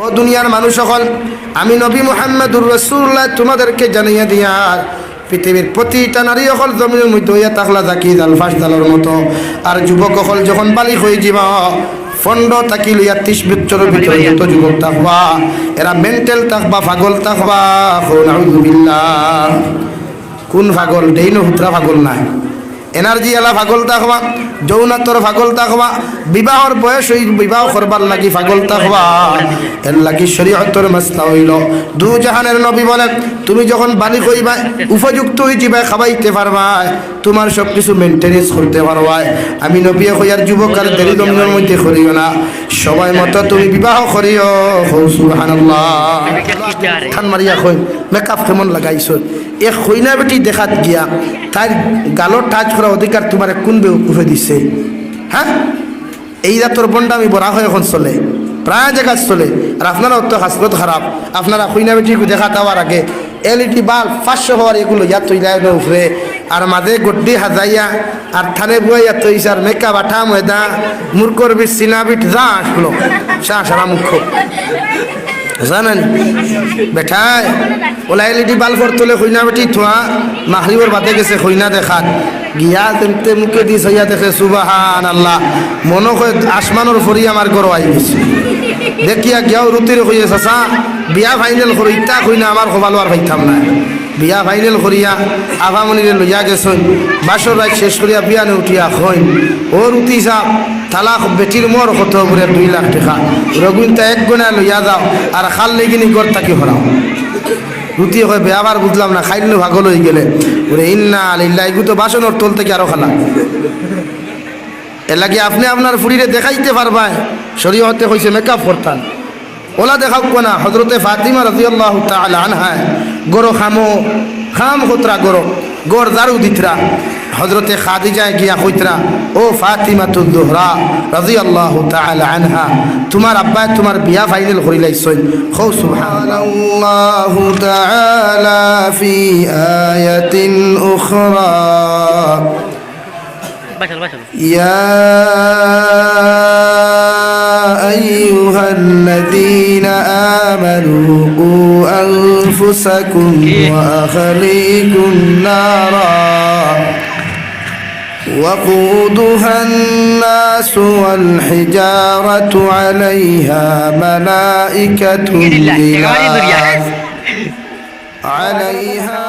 ও দুনিয়ার মানুষ সকল, আমি নবী মুহাম্মদুর রাসূলুল্লাহ তোমাদেরকে জানিয়ে দিয়ার পৃথিবীর প্রতিটা নারী সকল জমিনের মধ্যে হইয়া থাকলা থাকি জাল ফাঁস জালের মতো। আর যুবক সকল যখন বালিক হয়ে যাবা, 15 থাকি লইয়া 30 বছরের ভিতরে যত যুবক থাকবা এরা মেন্টাল থাকবা, পাগল থাকবা। নাউযুবিল্লাহ। কোন পাগল? ডেইনো হুতরা পাগল নাই, এনার্জি এলা পাগল থাকবা, যৌনাতর পাগল থাকবা, বিবাহর বয়স হই বিবাহ করবার লাগি পাগল থাকবা। এর লাগি শরীয়তের মাসলা হইল দু জাহানের নবী বলেন তুমি যখন বালিক হইবা, উপযুক্ত হয়ে যাবে, খাবাইতে পারবা, তোমার সব কিছু মেনটেনেন্স করতে পারবা। আমি নবী হইয়ার যুবক আর দেরি দমনের মধ্যে করিও না, সবাই মতো তুমি বিবাহ করিও। সুবহানাল্লাহ। খান মারিয়া কই মেকআপ কেমন লাগাইছো? এ কইনা বেটি দেখাত গিয়া তার গালো টাচ করা অধিকার তোমার কোন বেউকুফে দিছে? হ্যাঁ, এই জাতর বন্ডা আমি বড়া হয়ে এখন চলে, প্রায় জায়গা চলে। আর আপনারা অত হাসরত খারাপ, আপনারা কইনা বেটি দেখা দেওয়ার আগে এলইডি বাল্ব 500 হওয়ার এগুলো ইয়া তৈলায় উঠবে, আর মাঝে গড্ডি হাজাইয়া আর থানে বুয়াইয়া তৈছে, আর মেকআপ আঠা ময়দা মূর্খর বিট সিনা বিট যা আসলো সা সারা মুখ্য জানেন বেঠায় ওলা এলইডি বাল্বর তোলে কইনা বেটি থোয়া মাহরিবর বাদে গেছে কইনা দেখাত গিয়া তেমতে মুখে দি সইয়া দেখে সুবহানাল্লাহ, মনে হয় আসমানোর ফরি আমার গরো আই গেছে। দেখিয়া গিয়াও রুতির কইয়ে চাচা বিয়া ফাইনাল করি, ইটা কইনা আমার খোবালো আর পাইতাম না। বিয়া ফাইনাল করিয়া আভামনিরে লইয়া গেছেন, বাসর রাত শেষ করিয়া বিয়ানে উঠিয়া হইন ও রুতি সাহ তালাক বেটির মোর কত করে 2 লাখ টাকা রগুনটা এক গুণা লইয়া যাও আর খাল লেগিনি গড় তাকে হরাও। রুতি হয় বে আবার বুঝলাম না, খাইলে ভাগল হয়ে গেলে ওরে ইন্না আলিল্লাহ, এগুলো তো বাসনের তোল থেকে আরো খালা। এর লাগে আপনি আপনার ফুরিরে দেখাইতে পারবেন শরীয়তে হইছে মেকআপ করতাম ওলা দেখাও না। হযরতে ফাতিমা রাদিয়াল্লাহু তাআলা আনহা গরো খাম খতরা গড় দারু দিতরা, হযরতে খাদিজা গিয়া কইতরা ও ফাতিমাতুজ জোহরা রাদিয়াল্লাহু তাআলা আনহা, তোমার আব্বা তোমার বিয়া ফাইনাল করি লাইছই। খো সুবহানাল্লাহু তাআলা ফি আয়াতিন উখরা ইয়া আইয়ুহাল্লাযীনা আমানু কু আনফুসাকুম ওয়া আহলিকুম নারা وقودها الناس والحجارة عليها ملائكة غلاظ عليها